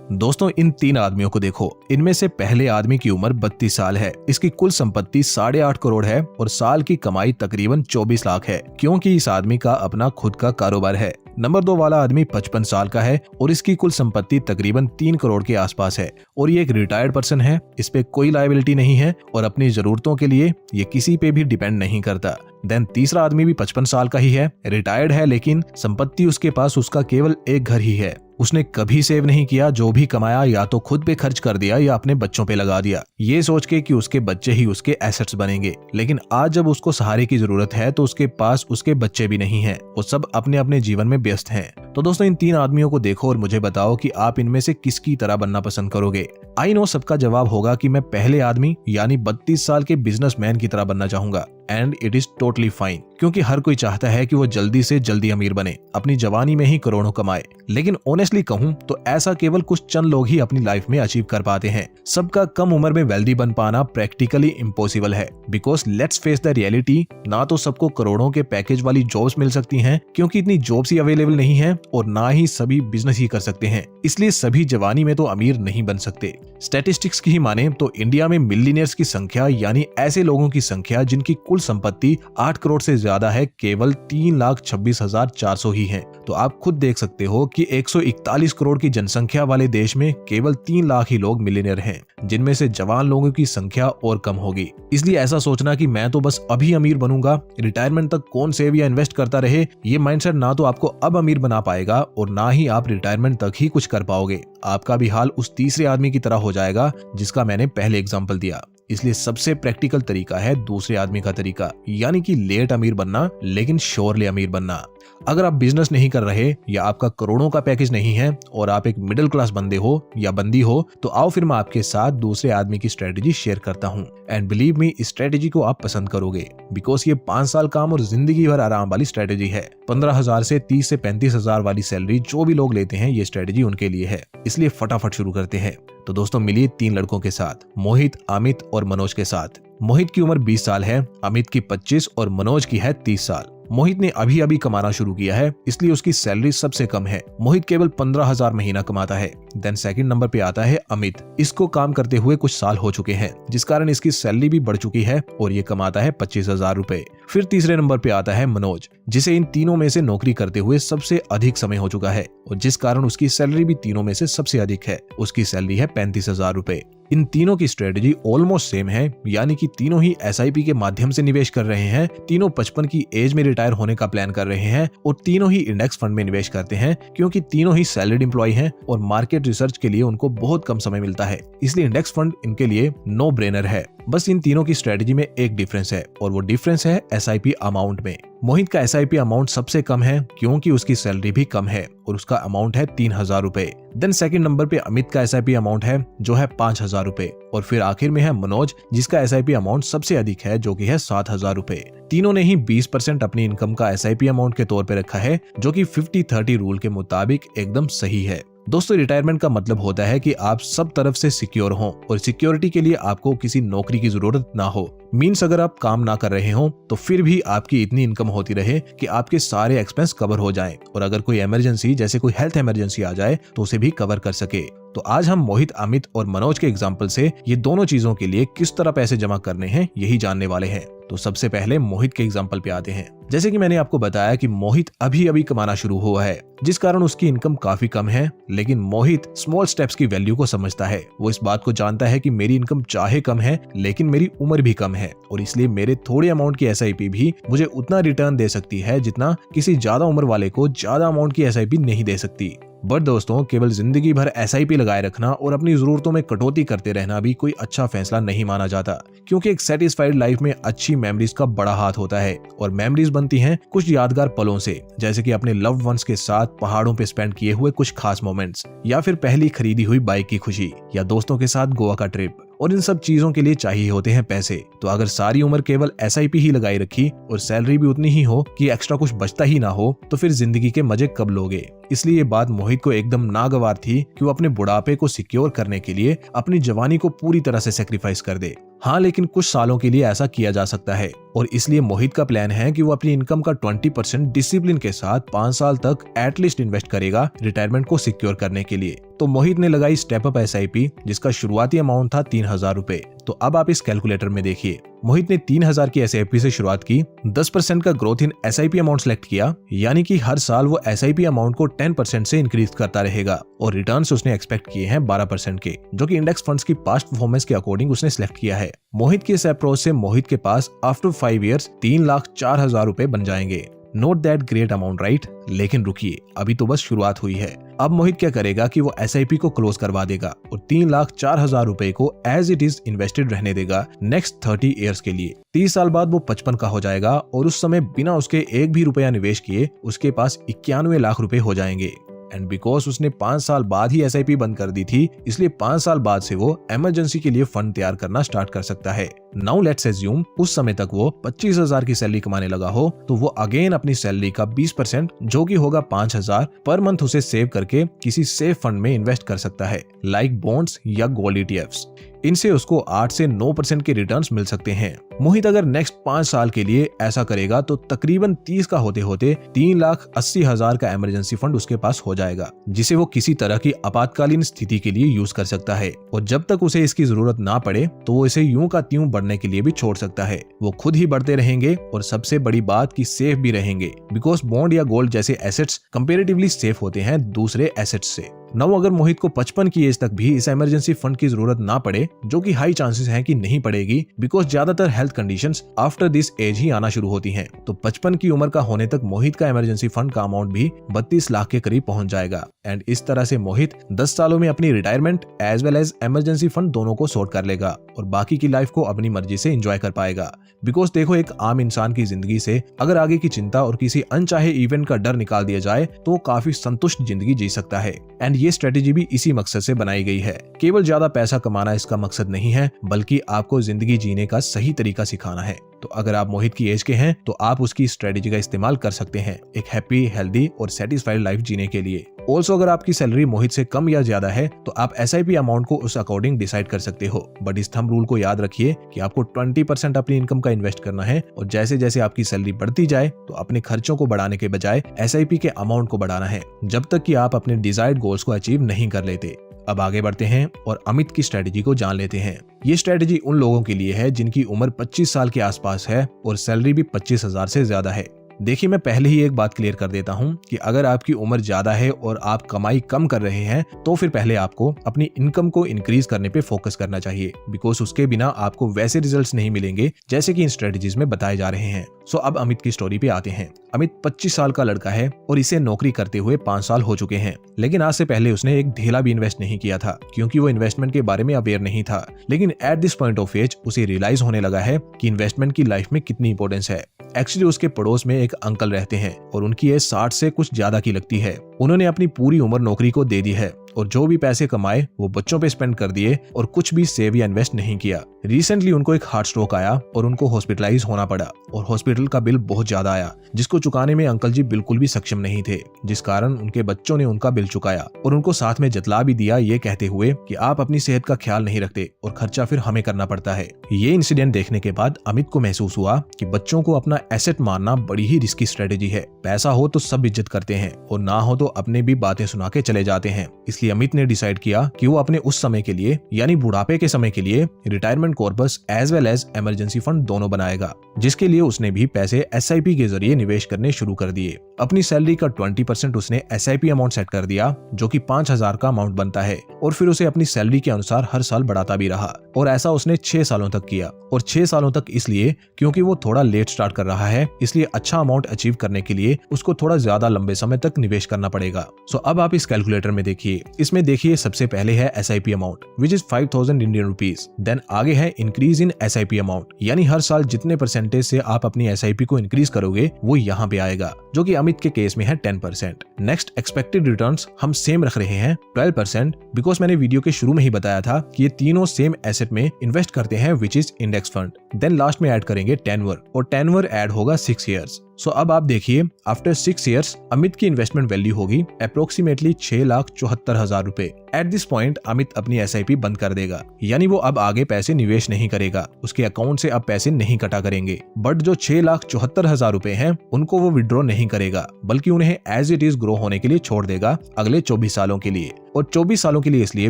दोस्तों इन तीन आदमियों को देखो। इनमें से पहले आदमी की उम्र 32 साल है, इसकी कुल संपत्ति 8.5 करोड़ है और साल की कमाई तकरीबन 24 लाख है, क्योंकि इस आदमी का अपना खुद का कारोबार है। नंबर 2 वाला आदमी 55 साल का है और इसकी कुल संपत्ति तकरीबन 3 करोड़ के आसपास है और ये एक रिटायर्ड पर्सन है। इस पे कोई लायबिलिटी नहीं है और अपनी जरूरतों के लिए ये किसी पे भी डिपेंड नहीं करता। देन तीसरा आदमी भी 55 साल का ही है, रिटायर्ड है, लेकिन संपत्ति उसके पास उसका केवल एक घर ही है। उसने कभी सेव नहीं किया, जो भी कमाया या तो खुद पे खर्च कर दिया या अपने बच्चों पे लगा दिया, ये सोच के कि उसके बच्चे ही उसके एसेट्स बनेंगे। लेकिन आज जब उसको सहारे की जरूरत है तो उसके पास उसके बच्चे भी नहीं हैं, वो सब अपने अपने जीवन में व्यस्त हैं। तो दोस्तों इन तीन आदमियों को देखो और मुझे बताओ कि आप इनमें से किसकी तरह बनना पसंद करोगे। आई नो सबका जवाब होगा कि मैं पहले आदमी यानी 32 साल के बिजनेसमैन की तरह बनना चाहूंगा। And it is totally fine, क्योंकि हर कोई चाहता है कि वो जल्दी से जल्दी अमीर बने, अपनी जवानी में ही करोड़ों कमाए। लेकिन ऑनेस्टली कहूं तो ऐसा केवल कुछ चंद लोग ही अपनी लाइफ में अचीव कर पाते हैं। सबका कम उम्र में वेल्दी बन पाना प्रैक्टिकली इम्पॉसिबल है, because let's face the reality, ना तो सबको करोड़ों के पैकेज वाली जॉब्स मिल सकती हैं, क्योंकि इतनी जॉब्स ही अवेलेबल नहीं है, और ना ही सभी बिजनेस ही कर सकते हैं। इसलिए सभी जवानी में तो अमीर नहीं बन सकते। स्टैटिस्टिक्स की ही माने तो इंडिया में मिलियनियर्स की संख्या यानी ऐसे लोगों की संख्या जिनकी कुल संपत्ति 8 करोड़ से ज्यादा है केवल 3,26,400 ही है। तो आप खुद देख सकते हो कि 141 करोड़ की जनसंख्या वाले देश में केवल 3 लाख ही लोग मिलियनियर हैं, जिनमें से जवान लोगों की संख्या और कम होगी। इसलिए ऐसा सोचना कि मैं तो बस अभी अमीर बनूंगा, रिटायरमेंट तक कौन सेव या इन्वेस्ट करता रहे, ये माइंडसेट ना तो आपको अब अमीर बना पाएगा और ना ही आप रिटायरमेंट तक ही कुछ कर पाओगे। आपका भी हाल उस तीसरे आदमी की तरह हो जाएगा जिसका मैंने पहले एग्जांपल दिया। इसलिए सबसे प्रैक्टिकल तरीका है दूसरे आदमी का तरीका, यानी कि लेट अमीर बनना लेकिन श्योरली अमीर बनना। अगर आप बिजनेस नहीं कर रहे या आपका करोड़ों का पैकेज नहीं है और आप एक मिडिल क्लास बंदे हो या बंदी हो, तो आओ फिर मैं आपके साथ दूसरे आदमी की स्ट्रेटेजी शेयर करता हूँ। एंड बिलीव मी, इस स्ट्रेटेजी को आप पसंद करोगे, बिकॉज ये 5 साल काम और जिंदगी भर आराम वाली स्ट्रेटेजी है। 15,000 से 30 से 35,000 वाली सैलरी जो भी लोग लेते हैं, ये स्ट्रेटेजी उनके लिए है। इसलिए फटाफट शुरू करते हैं। तो दोस्तों मिलिए 3 लड़कों के साथ, मोहित, अमित और मनोज के साथ। मोहित की उम्र 20 साल है, अमित की 25 और मनोज की है 30 साल। मोहित ने अभी अभी कमाना शुरू किया है, इसलिए उसकी सैलरी सबसे कम है। मोहित केवल 15,000 महीना कमाता है। देन सेकंड नंबर पे आता है अमित। इसको काम करते हुए कुछ साल हो चुके हैं, जिस कारण इसकी सैलरी भी बढ़ चुकी है और ये कमाता है 25,000 रुपए। फिर तीसरे नंबर पे आता है मनोज, जिसे इन तीनों में से नौकरी करते हुए सबसे अधिक समय हो चुका है और जिस कारण उसकी सैलरी भी तीनों में से सबसे अधिक है। उसकी सैलरी है 35,000 रुपए। इन तीनों की स्ट्रेटजी ऑलमोस्ट सेम है, यानी कि तीनों ही SIP के माध्यम से निवेश कर रहे हैं, तीनों 55 की एज में रिटायर होने का प्लान कर रहे हैं और तीनों ही इंडेक्स फंड में निवेश करते हैं, क्योंकि तीनों ही सैलरीड एम्प्लॉय हैं और मार्केट रिसर्च के लिए उनको बहुत कम समय मिलता है। इसलिए इंडेक्स फंड इनके लिए नो ब्रेनर है। बस इन तीनों की स्ट्रेटजी में एक डिफरेंस है और वो डिफरेंस है SIP अमाउंट में। मोहित का SIP अमाउंट सबसे कम है, क्योंकि उसकी सैलरी भी कम है और उसका अमाउंट है 3,000 रुपए। देन सेकंड नंबर पे अमित का SIP अमाउंट है जो है 5,000 रुपए और फिर आखिर में है मनोज, जिसका SIP अमाउंट सबसे अधिक है जो कि है 7,000 रुपए। तीनों ने ही 20% अपनी इनकम का SIP अमाउंट के तौर पे रखा है, जो कि 50-30 रूल के मुताबिक एकदम सही है। दोस्तों रिटायरमेंट का मतलब होता है कि आप सब तरफ से सिक्योर हों और सिक्योरिटी के लिए आपको किसी नौकरी की जरूरत ना हो। मीन्स अगर आप काम ना कर रहे हो तो फिर भी आपकी इतनी इनकम होती रहे कि आपके सारे एक्सपेंस कवर हो जाएं और अगर कोई इमरजेंसी जैसे कोई हेल्थ इमरजेंसी आ जाए तो उसे भी कवर कर सके। तो आज हम मोहित, अमित और मनोज के एग्जाम्पल से ये दोनों चीजों के लिए किस तरह पैसे जमा करने हैं यही जानने वाले हैं। तो सबसे पहले मोहित के एग्जाम्पल पे आते हैं। जैसे कि मैंने आपको बताया कि मोहित अभी अभी कमाना शुरू हुआ है, जिस कारण उसकी इनकम काफी कम है, लेकिन मोहित स्मॉल स्टेप्स की वैल्यू को समझता है। वो इस बात को जानता है कि मेरी इनकम चाहे कम है लेकिन मेरी उम्र भी कम है और इसलिए मेरे थोड़े अमाउंट की SIP भी मुझे उतना रिटर्न दे सकती है जितना किसी ज्यादा उम्र वाले को ज्यादा अमाउंट की SIP नहीं दे सकती। बट दोस्तों केवल जिंदगी भर SIP लगाए रखना और अपनी जरूरतों में कटौती करते रहना भी कोई अच्छा फैसला नहीं माना जाता, क्योंकि एक सेटिस्फाइड लाइफ में अच्छी मेमोरीज का बड़ा हाथ होता है और मेमोरीज बनती हैं कुछ यादगार पलों से, जैसे कि अपने लव्ड वंस के साथ पहाड़ों पे स्पेंड किए हुए कुछ खास मोमेंट्स, या फिर पहली खरीदी हुई बाइक की खुशी, या दोस्तों के साथ गोवा का ट्रिप। और इन सब चीजों के लिए चाहिए होते हैं पैसे। तो अगर सारी उम्र केवल SIP ही लगाई रखी और सैलरी भी उतनी ही हो कि एक्स्ट्रा कुछ बचता ही ना हो, तो फिर जिंदगी के मजे कब लोगे। इसलिए ये बात मोहित को एकदम नागवार थी कि वो अपने बुढ़ापे को सिक्योर करने के लिए अपनी जवानी को पूरी तरह से सेक्रीफाइस कर दे। हाँ, लेकिन कुछ सालों के लिए ऐसा किया जा सकता है और इसलिए मोहित का प्लान है कि वो अपनी इनकम का 20% डिसिप्लिन के साथ 5 साल तक एटलीस्ट इन्वेस्ट करेगा रिटायरमेंट को सिक्योर करने के लिए। तो मोहित ने लगाई स्टेप अप SIP जिसका शुरुआती अमाउंट था 3000 रुपए। तो अब आप इस कैलकुलेटर में देखिए, मोहित ने 3000 की SIP से शुरुआत की, 10% का growth in SIP amount select किया, यानी कि हर साल वो SIP अमाउंट को 10% से इंक्रीज करता रहेगा और रिटर्न्स उसने एक्सपेक्ट किए हैं 12% के, जो कि इंडेक्स फंड्स की पास्ट परफॉर्मेंस के अकॉर्डिंग उसने सिलेक्ट किया है। मोहित की इस अप्रोच से मोहित के पास आफ्टर 5 इयर्स 3,04,000 रुपए बन जाएंगे। Note that great amount right? लेकिन रुकिए, अभी तो बस शुरुआत हुई है। अब मोहित क्या करेगा कि वो SIP को क्लोज करवा देगा और 3,04,000 रुपए को एज इट इज इन्वेस्टेड रहने देगा नेक्स्ट 30 इयर्स के लिए। 30 साल बाद वो 55 का हो जाएगा और उस समय बिना उसके एक भी रुपया निवेश किए उसके पास 91 लाख रुपए हो जाएंगे। एंड बिकॉज उसने 5 साल बाद ही SIP बंद कर दी थी, इसलिए 5 साल बाद से वो इमरजेंसी के लिए फंड तैयार करना स्टार्ट कर सकता है। नाउ लेट्स एज्यूम उस समय तक वो 25,000 की सैलरी कमाने लगा हो, तो वो अगेन अपनी सैलरी का 20% जो कि होगा 5,000 पर मंथ उसे सेव करके किसी सेफ फंड में इन्वेस्ट कर सकता है, लाइक बॉन्ड्स या गोल्ड ETFs। इनसे उसको 8 से 9% के रिटर्न्स मिल सकते हैं। मोहित अगर नेक्स्ट 5 साल के लिए ऐसा करेगा तो तकरीबन 30 का होते होते 3,80,000 का इमरजेंसी फंड उसके पास हो जाएगा, जिसे वो किसी तरह की आपातकालीन स्थिति के लिए यूज कर सकता है। और जब तक उसे इसकी जरूरत ना पड़े तो वो इसे यूं का त्यों बढ़ने के लिए भी छोड़ सकता है। वो खुद ही बढ़ते रहेंगे और सबसे बड़ी बात कि सेफ भी रहेंगे, बिकॉज बॉन्ड या गोल्ड जैसे एसेट्स कंपेरेटिवली सेफ होते हैं दूसरे एसेट्स से। नौ अगर मोहित को 55 की एज तक भी इस इमरजेंसी फंड की जरूरत ना पड़े, जो कि हाई चांसेस हैं कि नहीं पड़ेगी, बिकॉज ज्यादातर health conditions after this age ही आना शुरू होती हैं, तो 55 की उम्र का होने तक मोहित का इमरजेंसी फंड का अमाउंट भी 32 लाख के करीब पहुंच जाएगा। एंड इस तरह से मोहित 10 सालों में अपनी retirement as well as emergency fund दोनों को सॉर्ट कर लेगा और बाकी की लाइफ को अपनी मर्जी से एंजॉय कर पाएगा। बिकॉज देखो, एक आम इंसान की जिंदगी से अगर आगे की चिंता और किसी अनचाहे इवेंट का डर निकाल दिया जाए तो वो काफी संतुष्ट जिंदगी जी सकता है। एंड ये स्ट्रेटेजी भी इसी मकसद से बनाई गई है। केवल ज्यादा पैसा कमाना इसका मकसद नहीं है, बल्कि आपको जिंदगी जीने का सही तरीका सिखाना है। तो अगर आप मोहित की एज के हैं तो आप उसकी स्ट्रेटेजी का इस्तेमाल कर सकते हैं एक हैप्पी, हेल्दी और सेटिस्फाइड लाइफ जीने के लिए। ऑल्सो अगर आपकी सैलरी मोहित से कम या ज्यादा है तो आप SIP अमाउंट को उस अकॉर्डिंग डिसाइड कर सकते हो। बट इस थंब रूल को याद रखिए कि आपको 20% अपनी इनकम का इन्वेस्ट करना है और जैसे जैसे आपकी सैलरी बढ़ती जाए तो अपने खर्चों को बढ़ाने के बजाय SIP के अमाउंट को बढ़ाना है, जब तक कि आप अपने डिजायर्ड गोल्स को अचीव नहीं कर लेते। अब आगे बढ़ते हैं और अमित की स्ट्रेटेजी को जान लेते हैं। ये स्ट्रेटेजी उन लोगों के लिए है जिनकी उम्र 25 साल के आसपास है और सैलरी भी 25,000 से ज्यादा है। देखिए, मैं पहले ही एक बात क्लियर कर देता हूं कि अगर आपकी उम्र ज्यादा है और आप कमाई कम कर रहे हैं तो फिर पहले आपको अपनी इनकम को इंक्रीज करने पे फोकस करना चाहिए, बिकॉज उसके बिना आपको वैसे रिजल्ट्स नहीं मिलेंगे जैसे कि इन स्ट्रेटेजीज में बताए जा रहे हैं। सो अब अमित की स्टोरी पे आते हैं। अमित 25 साल का लड़का है और इसे नौकरी करते हुए 5 साल हो चुके हैं, लेकिन आज से पहले उसने एक ढेला भी इन्वेस्ट नहीं किया था क्योंकि वो इन्वेस्टमेंट के बारे में अवेयर नहीं था। लेकिन at this point of age उसे रियलाइज होने लगा है कि इन्वेस्टमेंट की लाइफ में कितनी इंपॉर्टेंस है। एक्चुअली उसके पड़ोस में एक अंकल रहते हैं और उनकी एज 60 से कुछ ज्यादा की लगती है। उन्होंने अपनी पूरी उम्र नौकरी को दे दी है और जो भी पैसे कमाए वो बच्चों पे स्पेंड कर दिए और कुछ भी सेव या इन्वेस्ट नहीं किया। रिसेंटली उनको एक हार्ट स्ट्रोक आया और उनको हॉस्पिटलाइज होना पड़ा और हॉस्पिटल का बिल बहुत ज्यादा आया, जिसको चुकाने में अंकल जी बिल्कुल भी सक्षम नहीं थे, जिस कारण उनके बच्चों ने उनका बिल चुकाया और उनको साथ में जतला भी दिया, ये कहते हुए कि आप अपनी सेहत का ख्याल नहीं रखते और खर्चा फिर हमें करना पड़ता है। ये इंसिडेंट देखने के बाद अमित को महसूस हुआ कि बच्चों को अपना एसेट मानना बड़ी ही रिस्की स्ट्रेटेजी है। पैसा हो तो सब इज्जत करते हैं और ना हो तो अपने भी बातें सुना के चले जाते हैं। इसलिए अमित ने डिसाइड किया कि वो अपने उस समय के लिए यानी बुढ़ापे के समय के लिए retirement corpus as well as emergency fund दोनों बनाएगा, जिसके लिए उसने भी पैसे SIP के जरिए निवेश करने शुरू कर दिए। अपनी सैलरी का 20% उसने SIP अमाउंट सेट कर दिया, जो कि 5,000 का अमाउंट बनता है, और फिर उसे अपनी सैलरी के अनुसार हर साल बढ़ाता भी रहा और ऐसा उसने 6 सालों तक किया। और 6 सालों तक इसलिए क्योंकि वो थोड़ा लेट स्टार्ट कर रहा है, इसलिए अच्छा अमाउंट अचीव करने के लिए उसको थोड़ा ज्यादा लंबे समय तक निवेश करना पड़ेगा। सो अब आप इस कैलकुलेटर में देखिए, इसमें देखिए सबसे पहले है SIP amount which is 5,000 Indian rupees. Then आगे है इंक्रीज इन SIP अमाउंट, यानी हर साल जितने परसेंटेज से आप अपनी SIP को इंक्रीज करोगे वो यहाँ पे आएगा, जो कि अमित के केस में है 10%। नेक्स्ट एक्सपेक्टेड रिटर्न्स हम सेम रख रहे हैं 12%, बिकॉज मैंने वीडियो के शुरू में ही बताया था कि ये तीनों सेम एसेट में इन्वेस्ट करते हैं which is index fund. Then last में ऐड करेंगे टेन्योर और टेन्योर ऐड होगा 6 इयर्स। सो अब आप देखिए, आफ्टर 6 ईयर्स अमित की इन्वेस्टमेंट वैल्यू होगी अप्रोक्सीमेटली 6,74,000 रुपए। एट दिस पॉइंट अमित अपनी SIP बंद कर देगा, यानी वो अब आगे पैसे निवेश नहीं करेगा, उसके अकाउंट से अब पैसे नहीं कटा करेंगे। बट जो 6,74,000 रुपए हैं उनको वो विड्रॉ नहीं करेगा, बल्कि उन्हें एज इट इज ग्रो होने के लिए छोड़ देगा अगले 24 सालों के लिए। और 24 सालों के लिए इसलिए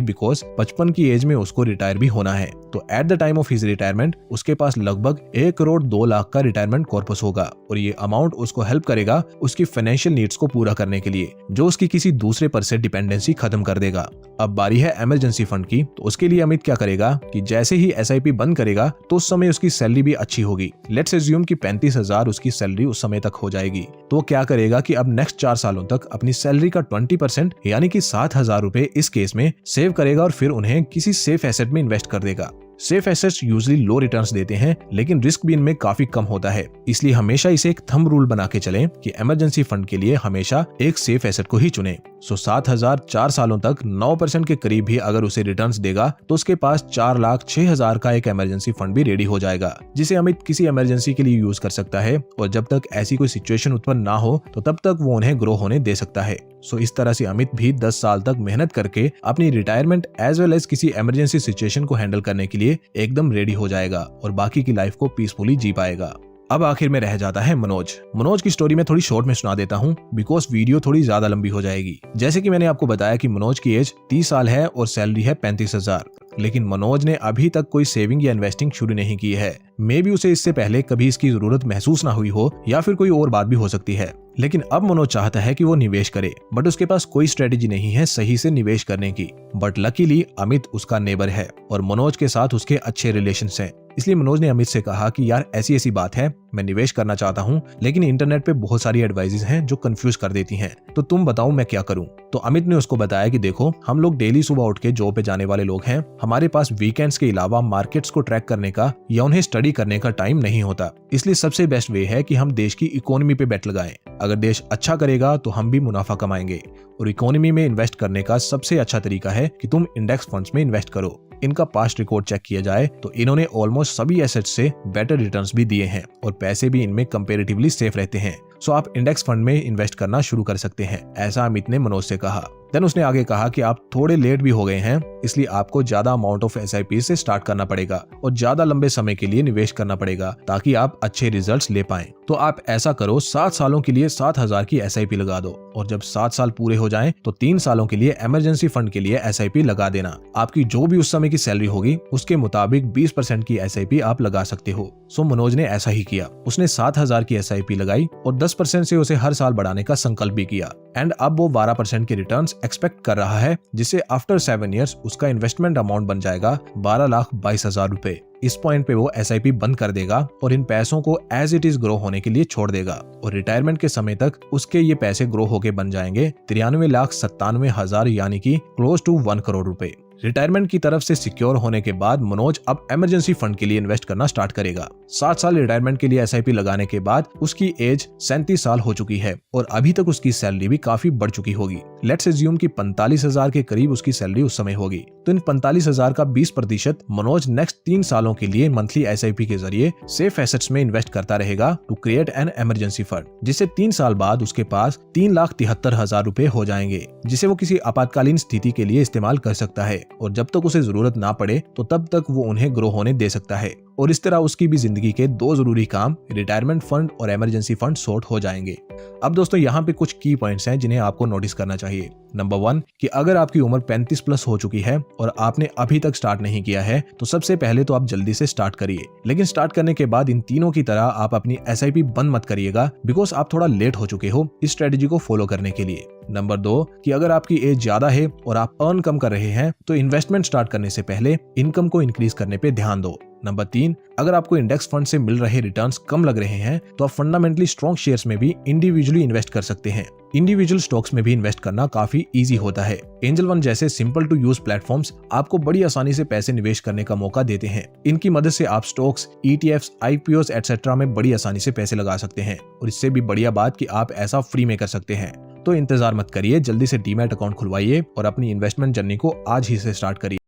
बिकॉज 55 की एज में उसको रिटायर भी होना है। तो at the time of his retirement उसके पास लगभग 1,02,00,000 का रिटायरमेंट कॉर्पस होगा, और ये अमाउंट उसको हेल्प करेगा उसकी फाइनेंशियल नीड्स को पूरा करने के लिए, जो उसकी किसी दूसरे पर से डिपेंडेंसी खत्म कर देगा। अब बारी है इमरजेंसी फंड की। तो उसके लिए अमित क्या करेगा कि जैसे ही SIP बंद करेगा तो उस समय उसकी सैलरी भी अच्छी होगी। लेट्स अज्यूम कि 35,000 उसकी सैलरी उस समय तक हो जाएगी। तो वो क्या करेगा कि अब नेक्स्ट 4 सालों तक अपनी सैलरी का 20% यानी कि 7,000 रुपए इस केस में सेव करेगा, और फिर उन्हें किसी सेफ एसेट में इन्वेस्ट कर देगा। सेफ एसेट्स यूजुअली लो रिटर्न्स देते हैं, लेकिन रिस्क भी इनमें काफी कम होता है। इसलिए हमेशा इसे एक थंब रूल बना के चलें कि इमरजेंसी फंड के लिए हमेशा एक सेफ एसेट को ही चुनें। सो 7,000 4 सालों तक 9% के करीब भी अगर उसे रिटर्न्स देगा तो उसके पास 4,06,000 का एक इमरजेंसी फंड भी रेडी हो जाएगा, जिसे अमित किसी इमरजेंसी के लिए यूज कर सकता है, और जब तक ऐसी कोई सिचुएशन उत्पन्न ना हो तो तब तक वो उन्हें ग्रो होने दे सकता है। सो इस तरह से अमित भी 10 साल तक मेहनत करके अपनी रिटायरमेंट एज वेल एज किसी इमरजेंसी सिचुएशन को हैंडल करने के लिए एकदम रेडी हो जाएगा, और बाकी की लाइफ को पीसफुली जी पाएगा। अब आखिर में रह जाता है मनोज की स्टोरी में थोड़ी शॉर्ट में सुना देता हूँ, बिकॉज वीडियो थोड़ी ज्यादा लंबी हो जाएगी। जैसे कि मैंने आपको बताया कि मनोज की एज 30 साल है और सैलरी है 35,000, लेकिन मनोज ने अभी तक कोई सेविंग या इन्वेस्टिंग शुरू नहीं की है। मे बी उसे इससे पहले कभी इसकी जरूरत महसूस ना हुई हो, या फिर कोई और बात भी हो सकती है। लेकिन अब मनोज चाहता है कि वो निवेश करे, बट उसके पास कोई स्ट्रेटेजी नहीं है सही से निवेश करने की। बट लकीली अमित उसका नेबर है और मनोज के साथ उसके अच्छे रिलेशंस हैं। इसलिए मनोज ने अमित से कहा कि यार ऐसी बात है, मैं निवेश करना चाहता हूँ, लेकिन इंटरनेट पे बहुत सारी एडवाइजेस हैं जो कंफ्यूज कर देती हैं, तो तुम बताओ मैं क्या करूँ। तो अमित ने उसको बताया कि देखो, हम लोग डेली सुबह उठ के जॉब पे जाने वाले लोग हैं, हमारे पास वीकेंड्स के अलावा मार्केट्स को ट्रैक करने का या उन्हें स्टडी करने का टाइम नहीं होता। इसलिए सबसे बेस्ट वे है कि हम देश की इकोनॉमी पे बेट लगाएं। अगर देश अच्छा करेगा तो हम भी मुनाफा कमाएंगे, और इकोनॉमी में इन्वेस्ट करने का सबसे अच्छा तरीका है कि तुम इंडेक्स फंड्स में इन्वेस्ट करो। इनका पास्ट रिकॉर्ड चेक किया जाए तो इन्होंने ऑलमोस्ट सभी एसेट्स से बेटर रिटर्न्स भी दिए हैं, और पैसे भी इनमें कंपैरेटिवली सेफ रहते हैं। सो आप इंडेक्स फंड में इन्वेस्ट करना शुरू कर सकते हैं, ऐसा अमित ने मनोज से कहा। देन उसने आगे कहा कि आप थोड़े लेट भी हो गए हैं, इसलिए आपको ज्यादा अमाउंट ऑफ SIP से स्टार्ट करना पड़ेगा और ज्यादा लंबे समय के लिए निवेश करना पड़ेगा, ताकि आप अच्छे रिजल्ट्स ले पाएं। तो आप ऐसा करो, 7 सालों के लिए 7,000 की SIP लगा दो, और जब 7 साल पूरे हो जाएं तो 3 सालों के लिए इमरजेंसी फंड के लिए SIP लगा देना। आपकी जो भी उस समय की सैलरी होगी उसके मुताबिक 20% की SIP आप लगा सकते हो। सो मनोज ने ऐसा ही किया, उसने 7,000 की SIP लगाई और 10% से उसे हर साल बढ़ाने का संकल्प भी किया, एंड अब वो 12% के रिटर्न्स एक्सपेक्ट कर रहा है, जिससे आफ्टर 7 ईयर्स उसका इन्वेस्टमेंट अमाउंट बन जाएगा 12,22,000 रुपए। इस पॉइंट पे वो SIP बंद कर देगा और इन पैसों को एज इट इज ग्रो होने के लिए छोड़ देगा, और रिटायरमेंट के समय तक उसके ये पैसे ग्रो होके बन जाएंगे 93,97,000 यानी कि क्लोज टू 1 करोड़ रुपए। रिटायरमेंट की तरफ से सिक्योर होने के बाद मनोज अब इमरजेंसी फंड के लिए इन्वेस्ट करना स्टार्ट करेगा। 7 साल रिटायरमेंट के लिए SIP लगाने के बाद उसकी एज 37 साल हो चुकी है, और अभी तक उसकी सैलरी भी काफी बढ़ चुकी होगी। लेट्स अज्यूम कि 45,000 के करीब उसकी सैलरी उस समय होगी। तो इन 45,000 का 20% मनोज नेक्स्ट 3 सालों के लिए मंथली SIP के जरिए सेफ एसेट्स में इन्वेस्ट करता रहेगा to create an emergency fund, जिससे 3 साल बाद उसके पास 3,73,000 रुपए हो जाएंगे, जिसे वो किसी आपातकालीन स्थिति के लिए इस्तेमाल कर सकता है, और जब तक उसे जरूरत ना पड़े तो तब तक वो उन्हें ग्रो होने दे सकता है। और इस तरह उसकी भी जिंदगी के 2 जरूरी काम, रिटायरमेंट फंड और इमरजेंसी फंड सॉर्ट हो जाएंगे। अब दोस्तों यहाँ पे कुछ की पॉइंट्स हैं जिन्हें आपको नोटिस करना चाहिए। नंबर 1 कि अगर आपकी उम्र 35 प्लस हो चुकी है और आपने अभी तक स्टार्ट नहीं किया है, तो सबसे पहले तो आप जल्दी से स्टार्ट करिए, लेकिन स्टार्ट करने के बाद इन तीनों की तरह आप अपनी SIP बंद मत करिएगा, बिकॉज आप थोड़ा लेट हो चुके हो इस स्ट्रेटेजी को फॉलो करने के लिए। नंबर 2 कि अगर आपकी एज ज्यादा है और आप अर्न कम कर रहे हैं, तो इन्वेस्टमेंट स्टार्ट करने से पहले इनकम को इंक्रीज करने पे ध्यान दो। नंबर 3 अगर आपको इंडेक्स फंड से मिल रहे रिटर्न्स कम लग रहे हैं, तो आप फंडामेंटली स्ट्रॉन्ग शेयर्स में भी इंडिविजुअली इन्वेस्ट कर सकते हैं। इंडिविजुअल स्टॉक्स में भी इन्वेस्ट करना काफी इजी होता है। एंजल वन जैसे सिंपल टू यूज प्लेटफॉर्म्स आपको बड़ी आसानी से पैसे निवेश करने का मौका देते हैं। इनकी मदद से आप स्टॉक्स, ETFs, IPOs एटसेट्रा में बड़ी आसानी से पैसे लगा सकते हैं, और इससे भी बढ़िया बात कि आप ऐसा फ्री में कर सकते हैं। तो इंतजार मत करिए, जल्दी से डीमैट अकाउंट खुलवाइए और अपनी इन्वेस्टमेंट जर्नी को आज ही से स्टार्ट करिए।